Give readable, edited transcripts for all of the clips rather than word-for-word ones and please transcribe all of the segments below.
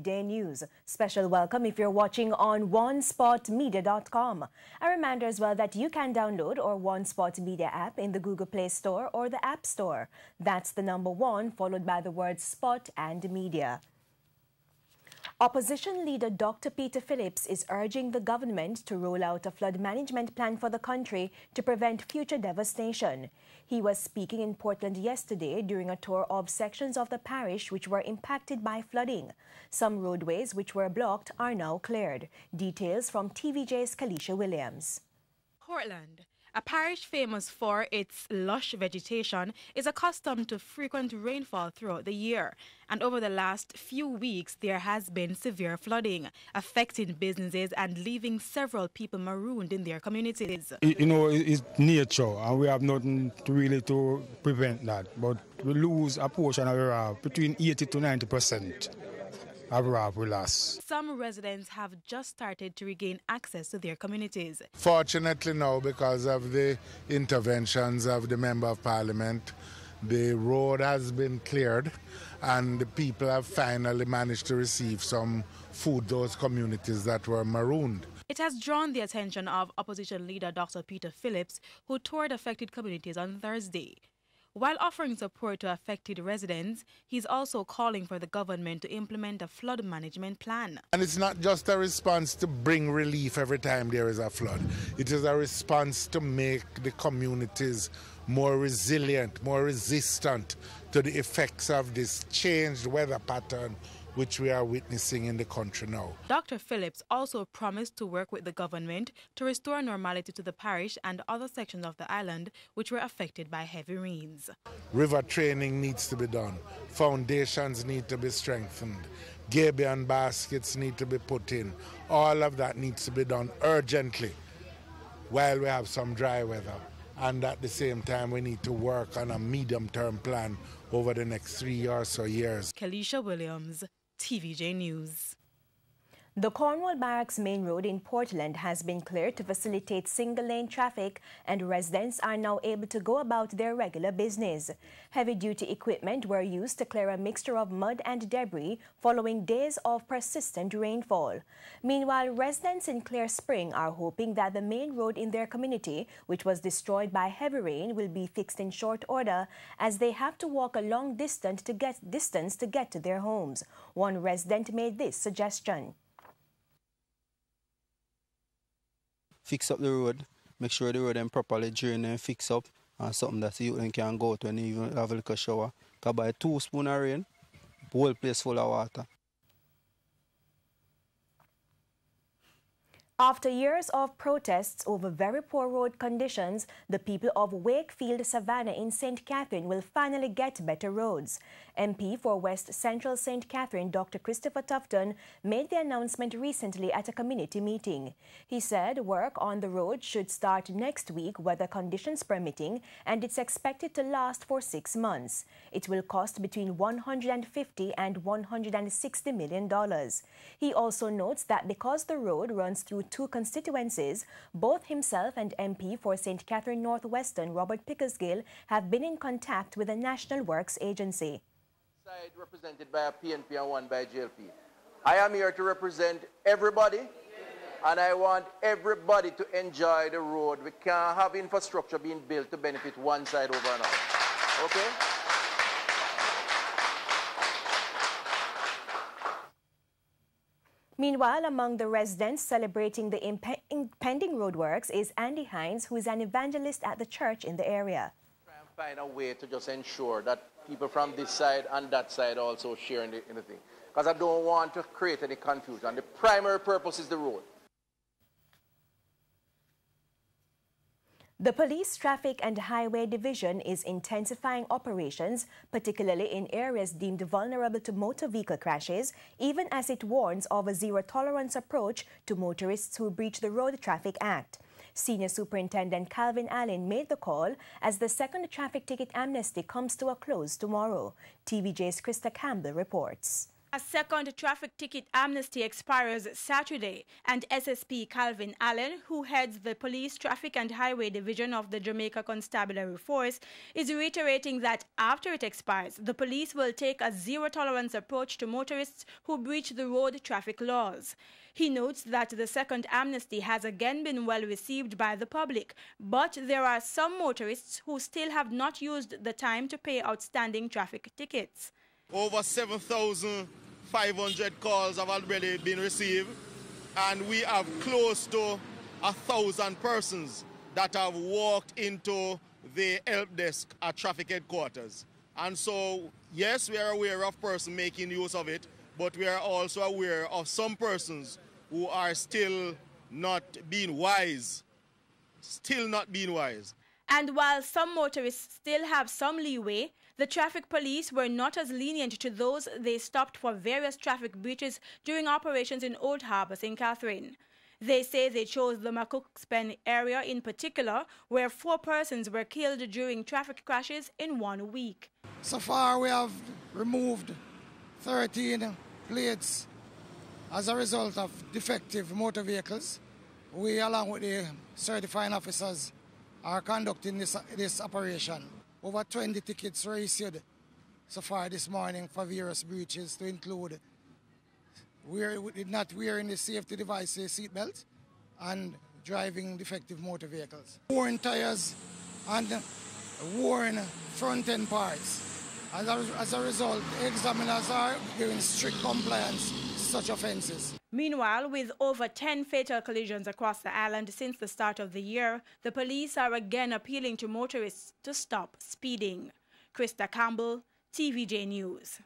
Day News. Special welcome if you're watching on onespotmedia.com. A reminder as well that you can download our One Spot Media app in the Google Play Store or the App Store. That's the number 1 followed by the word Spot and Media. Opposition leader Dr. Peter Phillips is urging the government to roll out a flood management plan for the country to prevent future devastation. He was speaking in Portland yesterday during a tour of sections of the parish which were impacted by flooding. Some roadways which were blocked are now cleared. Details from TVJ's Kalisha Williams. Portland, a parish famous for its lush vegetation, is accustomed to frequent rainfall throughout the year. And over the last few weeks, there has been severe flooding, affecting businesses and leaving several people marooned in their communities. You know, it's nature, and we have nothing really to prevent that. But we lose a portion of our between 80 to 90%. Some residents have just started to regain access to their communities. Fortunately now, because of the interventions of the Member of Parliament, the road has been cleared and the people have finally managed to receive some food, those communities that were marooned. It has drawn the attention of opposition leader Dr. Peter Phillips, who toured affected communities on Thursday. While offering support to affected residents, he's also calling for the government to implement a flood management plan. And it's not just a response to bring relief every time there is a flood. It is a response to make the communities more resilient, more resistant to the effects of this changed weather pattern which we are witnessing in the country now. Dr. Phillips also promised to work with the government to restore normality to the parish and other sections of the island which were affected by heavy rains. River training needs to be done. Foundations need to be strengthened. Gabion baskets need to be put in. All of that needs to be done urgently while we have some dry weather. And at the same time, we need to work on a medium-term plan over the next 3 or so years. Kalisha Williams, TVJ News. The Cornwall Barracks main road in Portland has been cleared to facilitate single-lane traffic, and residents are now able to go about their regular business. Heavy-duty equipment were used to clear a mixture of mud and debris following days of persistent rainfall. Meanwhile, residents in Clear Spring are hoping that the main road in their community, which was destroyed by heavy rain, will be fixed in short order, as they have to walk a long distance to get to their homes. One resident made this suggestion. Fix up the road, make sure the road is properly drained and fix up, and something that you can go to and even have a little shower. Because by 2 spoons of rain, the whole place full of water. After years of protests over very poor road conditions, the people of Wakefield Savannah in St. Catherine will finally get better roads. MP for West Central St. Catherine, Dr. Christopher Tufton, made the announcement recently at a community meeting. He said work on the road should start next week, weather conditions permitting, and it's expected to last for 6 months. It will cost between $150 and $160 million. He also notes that because the road runs through 2 constituencies, both himself and MP for St. Catherine Northwestern, Robert Pickersgill, have been in contact with the National Works Agency. Side represented by a PNP and one by JLP. I am here to represent everybody, and I want everybody to enjoy the road. We can't have infrastructure being built to benefit one side over another. Okay? Meanwhile, among the residents celebrating the impending roadworks is Andy Hines, who is an evangelist at the church in the area. Try and find a way to just ensure that people from this side and that side also share in the thing. Because I don't want to create any confusion. The primary purpose is the road. The Police Traffic and Highway Division is intensifying operations, particularly in areas deemed vulnerable to motor vehicle crashes, even as it warns of a zero-tolerance approach to motorists who breach the Road Traffic Act. Senior Superintendent Calvin Allen made the call as the second traffic ticket amnesty comes to a close tomorrow. TVJ's Krista Campbell reports. A second traffic ticket amnesty expires Saturday, and SSP Calvin Allen, who heads the Police Traffic and Highway Division of the Jamaica Constabulary Force, is reiterating that after it expires, the police will take a zero-tolerance approach to motorists who breach the road traffic laws. He notes that the second amnesty has again been well received by the public, but there are some motorists who still have not used the time to pay outstanding traffic tickets. Over 7,500 calls have already been received, and we have close to 1,000 persons that have walked into the help desk at traffic headquarters. And so, yes, we are aware of persons making use of it, but we are also aware of some persons who are still not being wise. And while some motorists still have some leeway, the traffic police were not as lenient to those they stopped for various traffic breaches during operations in Old Harbour, St. Catherine. They say they chose the Macook's-Pen area in particular, where 4 persons were killed during traffic crashes in 1 week. So far we have removed 13 plates as a result of defective motor vehicles. We, along with the certifying officers, are conducting this operation. Over 20 tickets were issued so far this morning for various breaches, to include not wearing the safety devices, seatbelt, and driving defective motor vehicles. Worn tires and worn front end parts. As a result, examiners are giving strict compliance to such offences. Meanwhile, with over 10 fatal collisions across the island since the start of the year, the police are again appealing to motorists to stop speeding. Krista Campbell, TVJ News.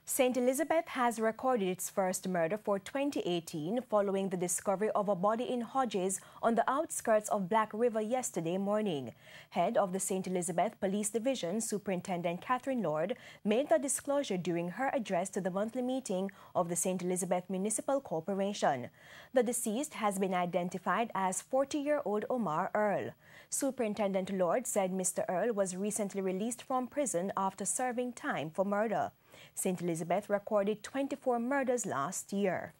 St. Elizabeth has recorded its first murder for 2018 following the discovery of a body in Hodges on the outskirts of Black River yesterday morning. Head of the St. Elizabeth Police Division, Superintendent Catherine Lord, made the disclosure during her address to the monthly meeting of the St. Elizabeth Municipal Corporation. The deceased has been identified as 40-year-old Omar Earl. Superintendent Lord said Mr. Earl was recently released from prison after serving time for murder. St. Elizabeth recorded 24 murders last year.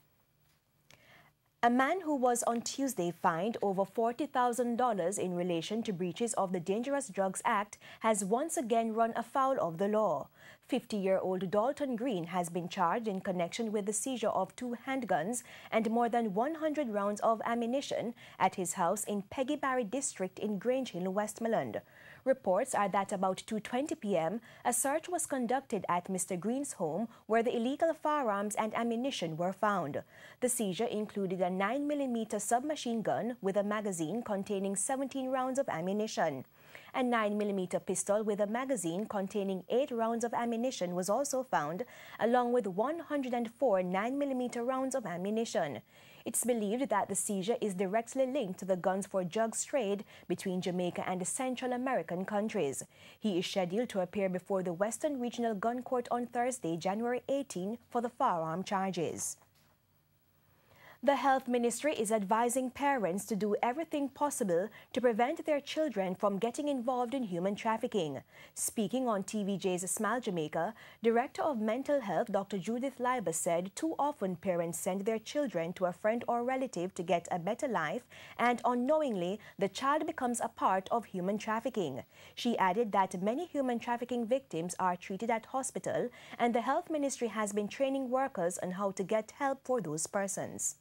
A man who was on Tuesday fined over $40,000 in relation to breaches of the Dangerous Drugs Act has once again run afoul of the law. 50-year-old Dalton Green has been charged in connection with the seizure of 2 handguns and more than 100 rounds of ammunition at his house in Peggy Barry District in Grange Hill, Westmoreland. Reports are that about 2:20 p.m., a search was conducted at Mr. Green's home where the illegal firearms and ammunition were found. The seizure included a 9mm submachine gun with a magazine containing 17 rounds of ammunition. A 9mm pistol with a magazine containing 8 rounds of ammunition was also found, along with 104 9mm rounds of ammunition. It's believed that the seizure is directly linked to the guns for drugs trade between Jamaica and the Central American countries. He is scheduled to appear before the Western Regional Gun Court on Thursday, January 18, for the firearm charges. The Health Ministry is advising parents to do everything possible to prevent their children from getting involved in human trafficking. Speaking on TVJ's Smile Jamaica, Director of Mental Health Dr. Judith Leiber said too often parents send their children to a friend or relative to get a better life, and unknowingly the child becomes a part of human trafficking. She added that many human trafficking victims are treated at hospital, and the Health Ministry has been training workers on how to get help for those persons.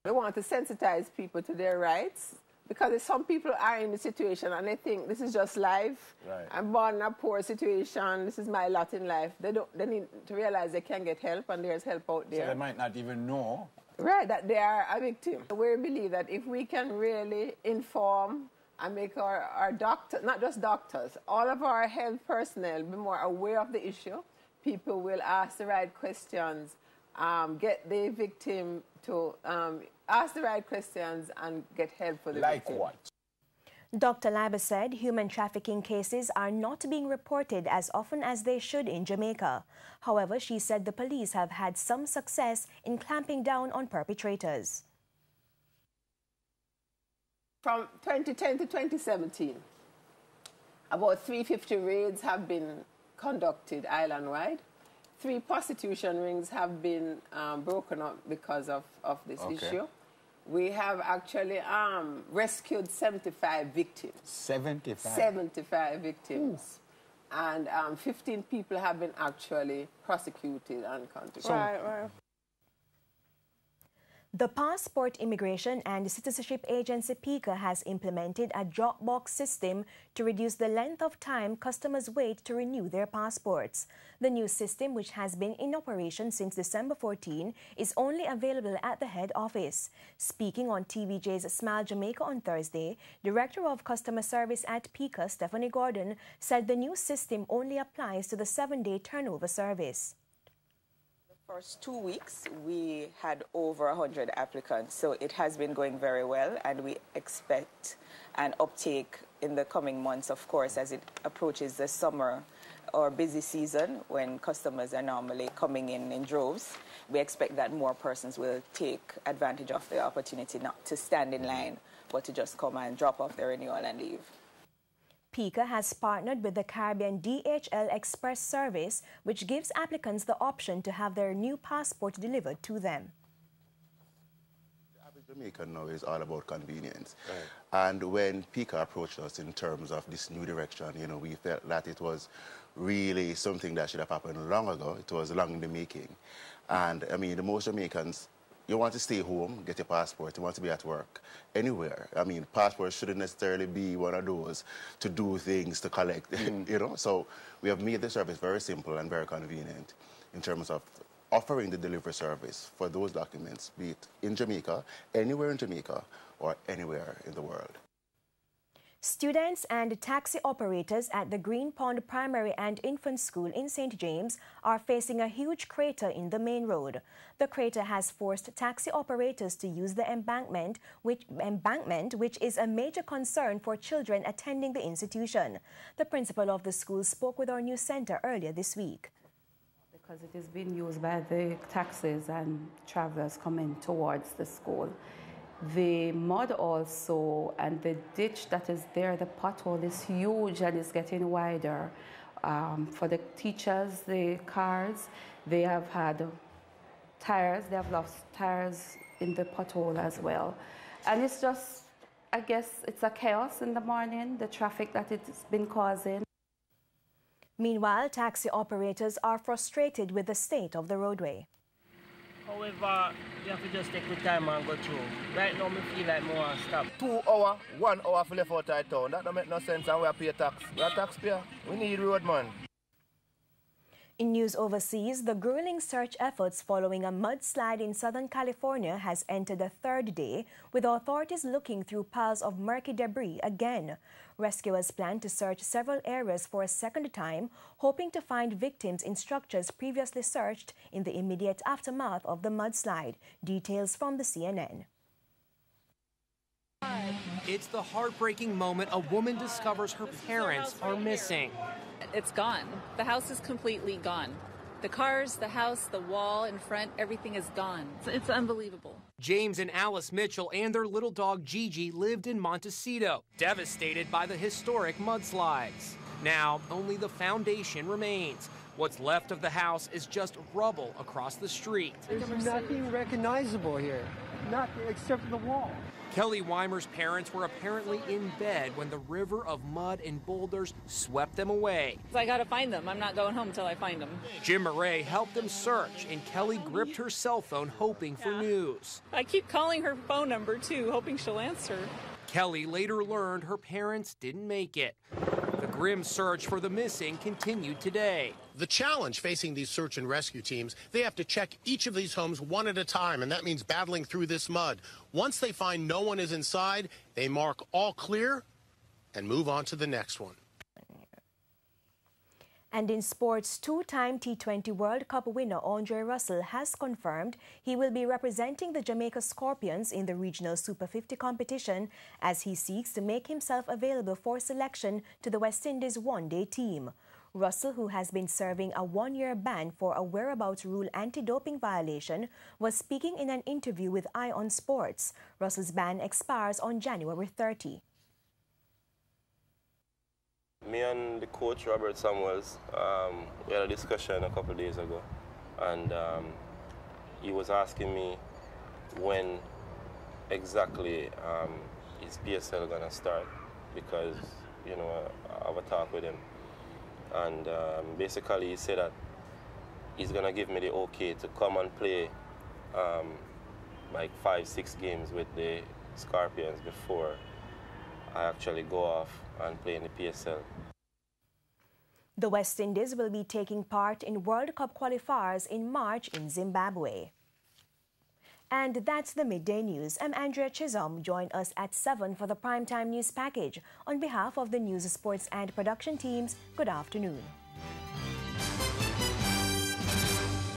We want to sensitize people to their rights, because some people are in the situation and they think this is just life. Right. I'm born in a poor situation. This is my lot in life. They need to realize they can get help, and there's help out there. So they might not even know. Right, that they are a victim. We believe that if we can really inform and make our doctors, not just doctors, all of our health personnel be more aware of the issue, people will ask the right questions, get the victim to ask the right questions and get help for the victim. Like what? Dr. Leiber said human trafficking cases are not being reported as often as they should in Jamaica. However, she said the police have had some success in clamping down on perpetrators. From 2010 to 2017, about 350 raids have been conducted island-wide. 3 prostitution rings have been broken up because of this issue. We have actually rescued 75 victims. 75? 75 victims. Ooh. And 15 people have been actually prosecuted and convicted. Right. The Passport Immigration and Citizenship Agency PICA has implemented a drop box system to reduce the length of time customers wait to renew their passports. The new system, which has been in operation since December 14, is only available at the head office. Speaking on TVJ's Smile Jamaica on Thursday, Director of Customer Service at PICA, Stephanie Gordon, said the new system only applies to the 7-day turnover service. First 2 weeks, we had over 100 applicants, so it has been going very well, and we expect an uptake in the coming months, of course, as it approaches the summer or busy season when customers are normally coming in droves. We expect that more persons will take advantage of the opportunity not to stand in line, but to just come and drop off their renewal and leave. PICA has partnered with the Caribbean DHL Express service, which gives applicants the option to have their new passport delivered to them. The average Jamaican now is all about convenience. Right. And when PICA approached us in terms of this new direction, you know, we felt that it was really something that should have happened long ago. It was long in the making. And, I mean, the most Jamaicans, you want to stay home, get your passport, you want to be at work, anywhere. I mean, passports shouldn't necessarily be one of those to do things, to collect, you know. So we have made the service very simple and very convenient in terms of offering the delivery service for those documents, be it in Jamaica, anywhere in Jamaica, or anywhere in the world. Students and taxi operators at the Green Pond Primary and Infant School in St. James are facing a huge crater in the main road. The crater has forced taxi operators to use the embankment, which is a major concern for children attending the institution. The principal of the school spoke with our news center earlier this week. Because it is being used by the taxis and travelers coming towards the school. The mud also and the ditch that is there, the pothole is huge and is getting wider. For the teachers, the cars, they have had tires, they have lost tires in the pothole as well. And it's just, I guess, it's a chaos in the morning, the traffic that it's been causing. Meanwhile, taxi operators are frustrated with the state of the roadway. However, you have to just take the time and go through. Right now, I feel like more stop. 2 hours, 1 hour for left out of town. That don't make no sense, and we have to pay tax. We are taxpayer. We need road, man. In news overseas, the grueling search efforts following a mudslide in Southern California has entered a 3rd day, with authorities looking through piles of murky debris again. Rescuers plan to search several areas for a 2nd time, hoping to find victims in structures previously searched in the immediate aftermath of the mudslide. Details from the CNN. It's the heartbreaking moment a woman discovers her parents are missing. It's gone. The house is completely gone. The cars, the house, the wall in front, everything is gone. It's unbelievable. James and Alice Mitchell and their little dog Gigi lived in Montecito, devastated by the historic mudslides. Now, only the foundation remains. What's left of the house is just rubble across the street. There's nothing recognizable here, nothing except for the wall. Kelly Weimer's parents were apparently in bed when the river of mud and boulders swept them away. I gotta find them. I'm not going home until I find them. Jim Murray helped them search, and Kelly gripped her cell phone hoping for news. I keep calling her phone number too, hoping she'll answer. Kelly later learned her parents didn't make it. The grim search for the missing continued today. The challenge facing these search and rescue teams, they have to check each of these homes one at a time, and that means battling through this mud. Once they find no one is inside, they mark all clear and move on to the next one. And in sports, 2-time T20 World Cup winner Andre Russell has confirmed he will be representing the Jamaica Scorpions in the regional Super 50 competition as he seeks to make himself available for selection to the West Indies one-day team. Russell, who has been serving a 1-year ban for a whereabouts rule anti-doping violation, was speaking in an interview with Eye on Sports. Russell's ban expires on January 30. Me and the coach, Robert Samuels, we had a discussion a couple of days ago, and he was asking me when exactly is PSL gonna start, because, you know, I have a talk with him, and basically he said that he's gonna give me the okay to come and play like 5-6 games with the Scorpions before I actually go off and play in the PSL. The West Indies will be taking part in World Cup qualifiers in March in Zimbabwe. And that's the Midday News. I'm Andrea Chisholm. Join us at 7 for the Primetime News Package. On behalf of the News, Sports and Production teams, good afternoon.